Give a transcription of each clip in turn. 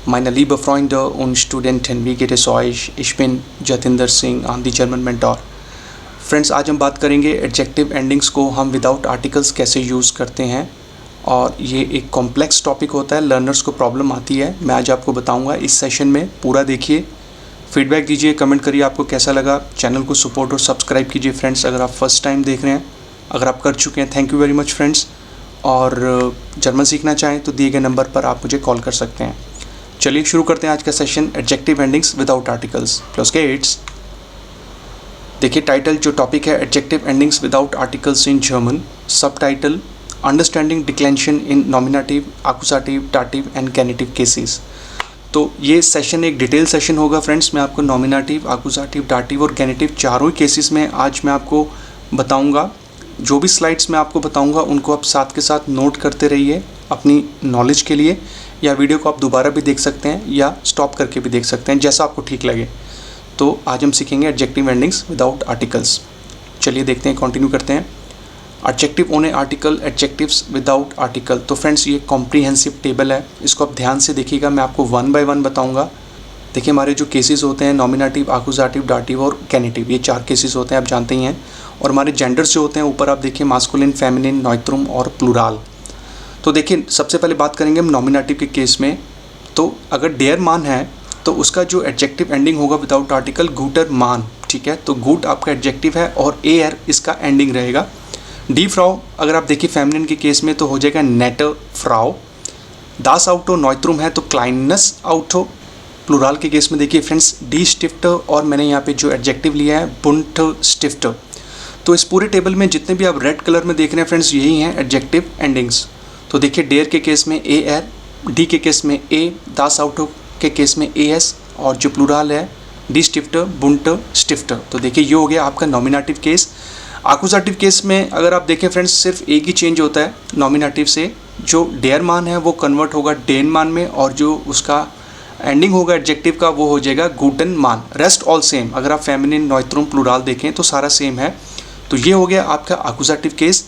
Meine liebe Freunde und Studenten, wie geht es euch? Ich bin Jatinder Singh, the German mentor. Friends, आज हम बात करेंगे adjective endings को हम विदाउट आर्टिकल्स कैसे यूज़ करते हैं, और ये एक कॉम्प्लेक्स टॉपिक होता है, लर्नर्स को प्रॉब्लम आती है। मैं आज आपको बताऊंगा इस सेशन में। पूरा देखिए, फीडबैक दीजिए, कमेंट करिए आपको कैसा लगा। चैनल को सपोर्ट और सब्सक्राइब कीजिए फ्रेंड्स, अगर आप फर्स्ट टाइम देख रहे हैं। अगर आप कर चुके हैं, thank you very much friends. और जर्मन सीखना चाहें तो दिए गए नंबर पर आप मुझे कॉल कर सकते हैं। चलिए शुरू करते हैं आज का session, adjective endings without articles plus gates. देखिए टाइटल जो टॉपिक है, adjective endings without articles in German. Subtitle, understanding declension in nominative, आकुसाटिव, डाटिव एंड गेनेटिव केसेस। तो ये सेशन एक डिटेल सेशन होगा फ्रेंड्स। मैं आपको नॉमिनेटिव, आकुसाटिव, डाटिव और गेनेटिव चारों ही केसेस में आज मैं आपको बताऊंगा। जो भी स्लाइड्स मैं आपको बताऊंगा उनको आप साथ के साथ नोट करते रहिए अपनी नॉलेज के लिए, या वीडियो को आप दोबारा भी देख सकते हैं या स्टॉप करके भी देख सकते हैं, जैसा आपको ठीक लगे। तो आज हम सीखेंगे एडजेक्टिव एंडिंग्स विदाउट आर्टिकल्स। चलिए देखते हैं, कंटिन्यू करते हैं। Adjective on A article, adjectives without article. तो फ्रेंड्स, ये कॉम्प्रीहेंसिव टेबल है, इसको आप ध्यान से देखिएगा। मैं आपको वन बाय वन बताऊंगा। देखिए हमारे जो केसेस होते हैं, नॉमिनेटिव, आकुसाटिव, डाटिव और गेनेटिव, ये चार केसेस होते हैं, आप जानते ही हैं। और हमारे जेंडर्स जो होते हैं, ऊपर आप देखिए मास्कुलिन, फेमिनिन, नॉइट्रुम और प्लूराल। तो देखिए सबसे पहले बात करेंगे हम नॉमिनेटिव के केस में। तो अगर डेयर मान है तो उसका जो एडजेक्टिव एंडिंग होगा विदाउट आर्टिकल, गुटर मान। ठीक है, तो गुट आपका एडजेक्टिव है और एयर इसका एंडिंग रहेगा। डी फ्राउ अगर आप देखिए फेमिनिन के केस में तो हो जाएगा नेटर फ्राउ। दास आउटो नॉइट्रुम है तो क्लाइनस आउटो। प्लूराल के केस में देखिए फ्रेंड्स, डी स्टिफ्ट, और मैंने यहाँ पे जो एडजेक्टिव लिया है बुंट स्टिफ्ट। तो इस पूरे टेबल में जितने भी आप रेड कलर में देख रहे हैं फ्रेंड्स, यही हैं एडजेक्टिव एंडिंग्स। तो देखिए डेयर के केस में ए एर, डी के केस में ए, दास आउटो के केस में ए एस, और जो प्लूराल है डी स्टिफ्ट, बुंट स्टिफ्ट। तो देखिए ये हो गया आपका नॉमिनेटिव केस। आकुसाटिव केस में अगर आप देखें फ्रेंड्स, सिर्फ एक ही चेंज होता है नॉमिनेटिव से, जो डेयर मान है वो कन्वर्ट होगा डेन मान में, और जो उसका एंडिंग होगा एडजेक्टिव का वो हो जाएगा गुटन मान। Rest all same. अगर आप फेमिनिन, नॉइट्रुम, प्लूराल देखें तो सारा सेम है। तो ये हो गया आपका आकुसाटिव केस।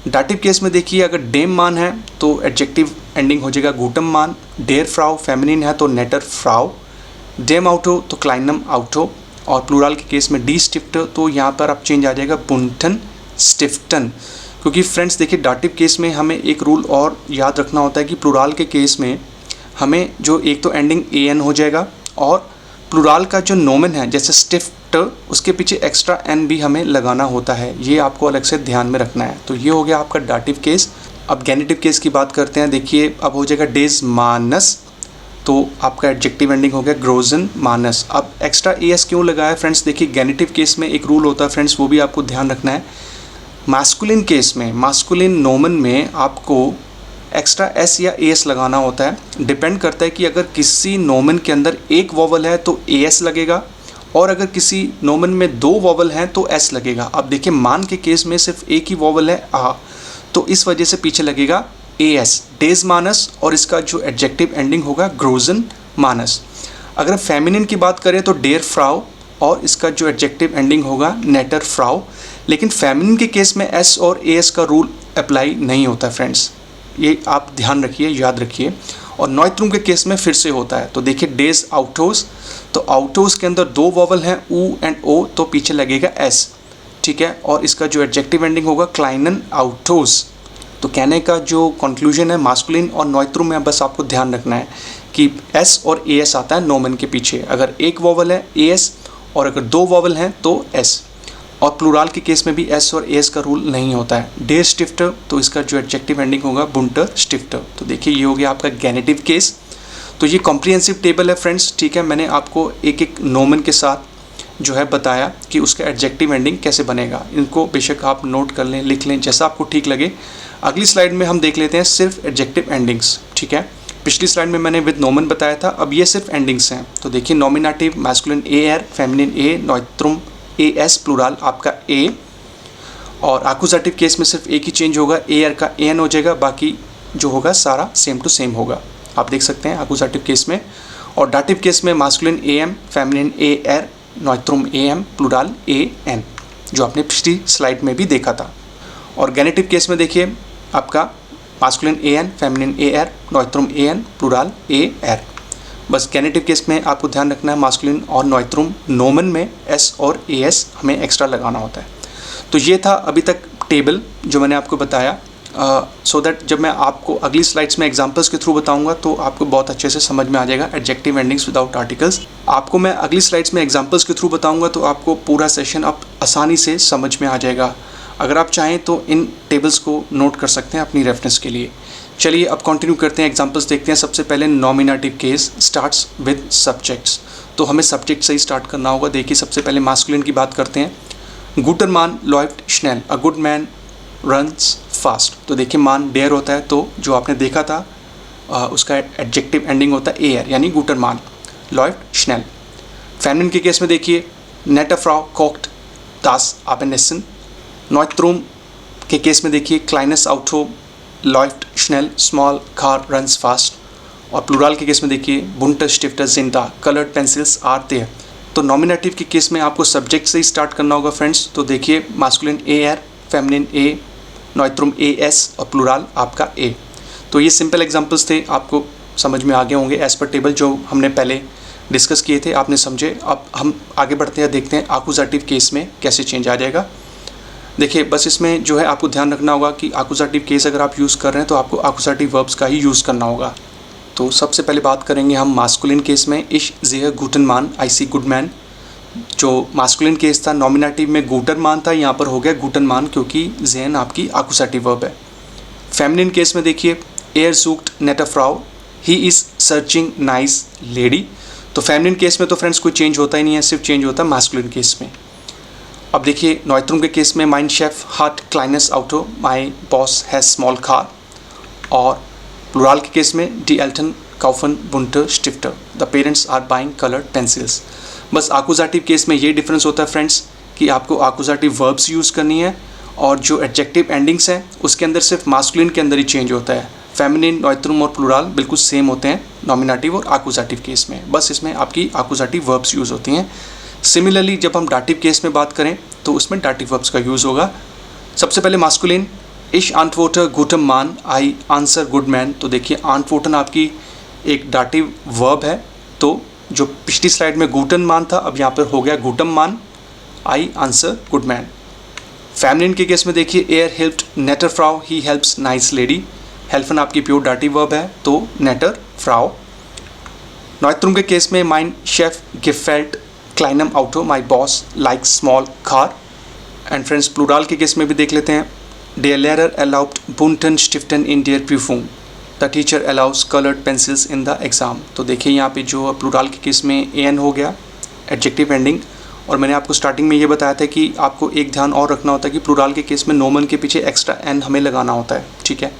डाटिव केस में देखिए अगर डेम मान है तो एडजेक्टिव एंडिंग हो जाएगा गुटम मान। डेयर फ्राउ फेमिनिन है तो नेटर फ्राउ। डेम आउटो तो क्लाइनम आउटो। और प्लूराल के केस में डी स्टिफ्ट, तो यहाँ पर आप चेंज आ जाएगा बुंटन स्टिफ्टन। क्योंकि फ्रेंड्स देखिए डाटिव केस में हमें एक रूल और याद रखना होता है कि प्लूराल के केस में हमें जो एक तो एंडिंग ए एन हो जाएगा, और प्लूराल का जो नोमेन है जैसे स्टिफ्ट, उसके पीछे एक्स्ट्रा एन भी हमें लगाना होता है। ये आपको अलग से ध्यान में रखना है। तो ये हो गया आपका डाटिव केस। अब गेनेटिव केस की बात करते हैं। देखिए अब हो जाएगा डेज मानस, तो आपका एडजेक्टिव एंडिंग हो गया ग्रोजन मानस। अब एक्स्ट्रा ए एस क्यों लगाया फ्रेंड्स? देखिए गेनेटिव केस में एक रूल होता है फ्रेंड्स, वो भी आपको ध्यान रखना है। मास्कुलिन केस में, मास्कुलिन नोमन में आपको एक्स्ट्रा एस या ए एस लगाना होता है। डिपेंड करता है कि अगर किसी नोमन के अंदर एक वॉवल है तो ए एस लगेगा, और अगर किसी नोमन में दो वॉवल हैं तो एस लगेगा। अब देखिए मान के केस में सिर्फ एक ही वॉवल है आ, तो इस वजह से पीछे लगेगा ए एस, डेज मानस, और इसका जो एडजेक्टिव एंडिंग होगा ग्रोजन मानस। अगर फेमिनिन की बात करें तो डेयर फ्राउ, और इसका जो एडजेक्टिव एंडिंग होगा नेटर फ्राउ। लेकिन फेमिनिन के केस में एस और ए एस का रूल अप्लाई नहीं होता फ्रेंड्स, ये आप ध्यान रखिए, याद रखिए। और नॉइट्रुम के केस में फिर से होता है। तो देखिए डेज आउटोस, तो आउटोस के अंदर दो वॉवल हैं ऊ एंड ओ, तो पीछे लगेगा एस। ठीक है, और इसका जो एडजेक्टिव एंडिंग होगा क्लाइनन आउटोस। तो कहने का जो कंक्लूजन है, मास्कुलिन और नॉइट्रुम में बस आपको ध्यान रखना है कि एस और ए एस आता है नोमन के पीछे। अगर एक वॉवल है ए एस, और अगर दो वॉवल हैं तो एस। और प्लूराल के केस में भी एस और एस का रूल नहीं होता है। डेयर स्टिफ्ट, तो इसका जो एडजेक्टिव एंडिंग होगा बुंटर स्टिफ्ट। तो देखिए ये हो गया आपका गेनेटिव केस। तो ये कॉम्प्रिहेंसिव टेबल है फ्रेंड्स। ठीक है, मैंने आपको एक एक नोमन के साथ जो है बताया कि उसका एडजेक्टिव एंडिंग कैसे बनेगा। इनको बेशक आप नोट कर लें, लिख लें, जैसा आपको ठीक लगे। अगली स्लाइड में हम देख लेते हैं सिर्फ एडजेक्टिव एंडिंग्स। ठीक है, पिछली स्लाइड में मैंने विद नोमन बताया था, अब ये सिर्फ एंडिंग्स हैं। तो देखिए नॉमिनेटिव, मैस्कुलिन ए एर, फेमिनिन ए, नॉइट्रुम ए एस, प्लूराल आपका ए। और आकुसाटिव केस में सिर्फ एक ही चेंज होगा, ए एर का ए एन हो जाएगा, बाकी जो होगा सारा सेम टू सेम होगा। आप देख सकते हैं आकुसाटिव केस में। और डाटिव केस में मास्कुलिन ए एम, फेमिनिन ए एर, नॉइट्रुम ए एम, प्लूराल ए एन, जो आपने पिछली स्लाइड में भी देखा था। और गेनेटिव केस में देखिए आपका मास्कुलिन ए एन, फेमिनिन ए एर, नॉइट्रुम ए एन, प्लूराल ए एर। बस गेनेटिव केस में आपको ध्यान रखना है मास्कुलिन और नॉइट्रुम नोमन में एस और एस हमें एक्स्ट्रा लगाना होता है। तो ये था अभी तक टेबल जो मैंने आपको बताया, सो दैट जब मैं आपको अगली स्लाइड्स में एग्जांपल्स के थ्रू बताऊंगा तो आपको बहुत अच्छे से समझ में आ जाएगा एडजेक्टिव एंडिंग्स विदाउट आर्टिकल्स। आपको मैं अगली स्लाइड्स में एग्जांपल्स के थ्रू बताऊंगा तो आपको पूरा सेशन अब आसानी से समझ में आ जाएगा। अगर आप चाहें तो इन टेबल्स को नोट कर सकते हैं अपनी रेफरेंस के लिए। चलिए अब कंटिन्यू करते हैं, एग्जांपल्स देखते हैं। सबसे पहले nominative case starts with subjects, तो हमें सब्जेक्ट से ही स्टार्ट करना होगा। देखिए सबसे पहले मास्कुलिन की बात करते हैं। गुटर मान लॉइफ्ट स्नेल, a good man runs fast. तो देखिए मान डेयर होता है, तो जो आपने देखा था उसका एडजेक्टिव एंडिंग होता है एयर यानी गुटर मान लॉइफ्ट स्नेल। फेमिनिन के केस में देखिए नेटर फ्रॉ कोक्ट दास आबेनेसन। नॉइट्रुम के केस में देखिए क्लाइनस आउटो लॉइफ्ट स्नेल स्मॉल कार रन्स फास्ट। और प्लूरल के केस में देखिए बुंटर स्टिफ्टर जिंदा कलर्ड पेंसिल्स आर देयर। तो नॉमिनेटिव के केस में आपको सब्जेक्ट से ही स्टार्ट करना होगा फ्रेंड्स। तो देखिए मास्कुलिन ए एर, फेमिनिन ए, नॉइट्रुम ए एस और प्लूरल आपका ए। तो ये सिंपल एग्जांपल्स थे, आपको समझ में आ गए होंगे एज पर टेबल जो हमने पहले डिस्कस किए थे, आपने समझे। अब हम आगे बढ़ते हैं, देखते हैं आकुजाटिव केस में कैसे चेंज आ जाएगा। देखिए बस इसमें जो है आपको ध्यान रखना होगा कि आकुजाटिव केस अगर आप यूज़ कर रहे हैं तो आपको आकुजाटिव वर्ब्स का ही यूज़ करना होगा। तो सबसे पहले बात करेंगे हम मास्कुलिन केस में। इश ज़ेह गुटन मान, आई सी गुड मैन। जो मास्कुलिन केस था नॉमिनेटिव में गुटर मान था, यहाँ पर हो गया गुटन मान क्योंकि ज़ेन आपकी आकुजाटिव वर्ब है। फेमिनिन केस में देखिए एयर जूक्ट नेटर फ्राउ, he is searching nice lady. तो फेमिनिन केस में तो फ्रेंड्स कोई चेंज होता ही नहीं है, सिर्फ चेंज होता है मास्कुलिन केस में। अब देखिए नॉइट्रुम के केस में माइन शेफ हार्ट क्लाइनस आउटो, my boss has small car. और प्लूरल के केस में डी एल्टन काउफन बुंटर स्टिफ्टर, the parents are buying coloured pencils. बस आकुजाटिव केस में ये डिफरेंस होता है फ्रेंड्स कि आपको आकुजाटिव वर्ब्स यूज़ करनी है और जो एडजेक्टिव एंडिंग्स हैं उसके अंदर सिर्फ मास्कुलिन के अंदर ही चेंज होता है। फेमिनिन, नॉइट्रुम और प्लूरल बिल्कुल सेम होते हैं नॉमिनेटिव और आकुजाटिव केस में, बस इसमें आपकी आकुजाटिव वर्ब्स यूज़ होती हैं। सिमिलरली जब हम डाटिव केस में बात करें तो उसमें डाटिव वर्ब्स का यूज़ होगा। सबसे पहले मास्कुलिन इश आंटवोटर गुटम मान, आई आंसर गुड मैन। तो देखिए आंटवोटन आपकी एक डाटिव वर्ब है, तो जो पिछली स्लाइड में गुटन मान था अब यहाँ पर हो गया गुटम मान, I answer good man. Feminine के केस में देखिए एयर हेल्प्ड नेटर फ्राउ, ही हेल्प्स नाइस लेडी। हेल्फन आपकी प्योर डाटिव वर्ब है तो नेटर फ्राउ। नॉइट्रुम के केस में माइन शेफ गिफेल्ट क्लाइनम आउटो, my boss like small car. And friends plural के केस में भी देख लेते हैं। डेयर लेरर अलाउड बुंटन स्टिफ्टन इन डेयर प्यूफूम, the teacher allows coloured pencils in the exam. तो देखिए यहाँ पे जो प्लूरल के केस में एन हो गया एडजेक्टिव एंडिंग। और मैंने आपको स्टार्टिंग में ये बताया था कि आपको एक ध्यान और रखना होता है कि प्लूरल के केस में नोमन के पीछे एक्स्ट्रा एन हमें लगाना होता है, ठीक है।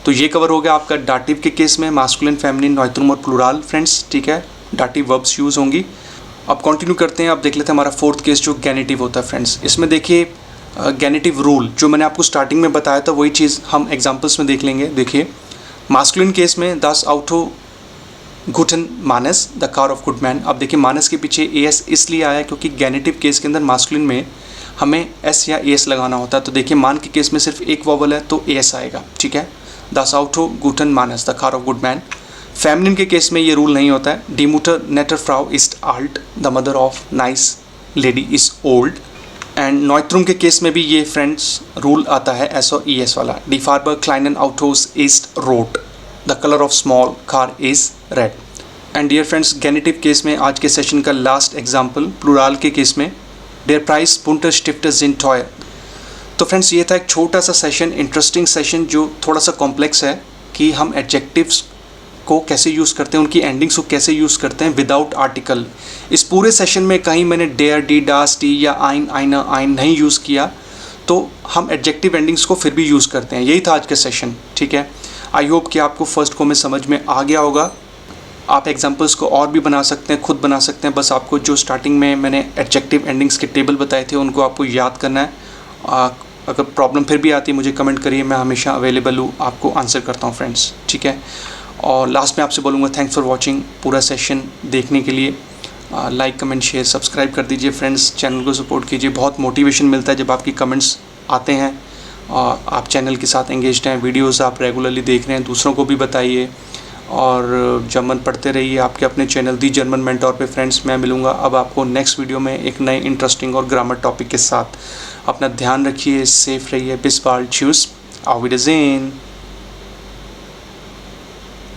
तो ये कवर हो गया आपका डाटिव के केस में मास्कुलिन, फेमिनिन, नॉइट्रुम और प्लूरल फ्रेंड्स, ठीक है। डाटिव वर्ब्स यूज़ होंगी। अब कंटिन्यू करते हैं, अब देख लेते हैं हमारा फोर्थ केस जो गेनेटिव होता है फ्रेंड्स। इसमें देखिए गेनेटिव रूल जो मैंने आपको स्टार्टिंग में बताया था वही चीज़ हम एग्जांपल्स में देख लेंगे। देखिए मास्कुलिन केस में दास आउटो गुटन मानस, the car of good man. अब देखिए मानस के पीछे एस इसलिए आया क्योंकि गेनेटिव केस के अंदर मास्कुलिन में हमें एस या एस लगाना होता है। तो देखिए मान के केस में सिर्फ एक वॉवल है तो एस आएगा, ठीक है। दास आउटो गुटन मानस, the car of good man. Feminine के केस में ये रूल नहीं होता है। डीमूटर नेटर फ्राउ इस्ट आल्ट, the mother of nice lady is old. And नॉइट्रुम के केस में भी ये फ्रेंड्स रूल आता है एस और ई एस वाला। डी फार्बर क्लाइनन आउटोस ईस्ट रोड, the colour of small car is red. And dear friends गेनेटिव केस में आज के सेशन का लास्ट एग्जाम्पल प्लूरल के केस में डेयर प्राइस बुंटर स्टिफ्टर जिन टॉयर। तो फ्रेंड्स ये था एक छोटा सा सेशन, इंटरेस्टिंग सेशन जो थोड़ा सा कॉम्प्लेक्स है कि हम एडजेक्टिव्स को कैसे यूज़ करते हैं, उनकी एंडिंग्स को कैसे यूज़ करते हैं विदाउट आर्टिकल। इस पूरे सेशन में कहीं मैंने डेयर, डी, डास, टी या आइन, आइना, आइन नहीं यूज़ किया, तो हम एडजेक्टिव एंडिंग्स को फिर भी यूज़ करते हैं। यही था आज का सेशन, ठीक है। आई होप कि आपको फर्स्ट को में समझ में आ गया होगा। आप एग्जाम्पल्स को और भी बना सकते हैं, खुद बना सकते हैं। बस आपको जो स्टार्टिंग में मैंने एडजेक्टिव एंडिंग्स के टेबल बताए थे उनको आपको याद करना है। अगर प्रॉब्लम फिर भी आती है मुझे कमेंट करिए, मैं हमेशा अवेलेबल हूँ, आपको आंसर करता हूँ फ्रेंड्स, ठीक है। और लास्ट में आपसे बोलूँगा थैंक्स फॉर वॉचिंग। पूरा सेशन देखने के लिए लाइक, कमेंट, शेयर, सब्सक्राइब कर दीजिए फ्रेंड्स। चैनल को सपोर्ट कीजिए, बहुत मोटिवेशन मिलता है जब आपकी कमेंट्स आते हैं और आप चैनल के साथ एंगेज्ड हैं, वीडियोस आप रेगुलरली देख रहे हैं, दूसरों को भी बताइए। और जर्मन पढ़ते रहिए आपके अपने चैनल दी जर्मन मेंटोर पे। फ्रेंड्स, मैं मिलूँगा अब आपको नेक्स्ट वीडियो में एक नए इंटरेस्टिंग और ग्रामर टॉपिक के साथ। अपना ध्यान रखिए, सेफ रहिए, बिस बाल्ड, tschüss, auf Wiedersehen।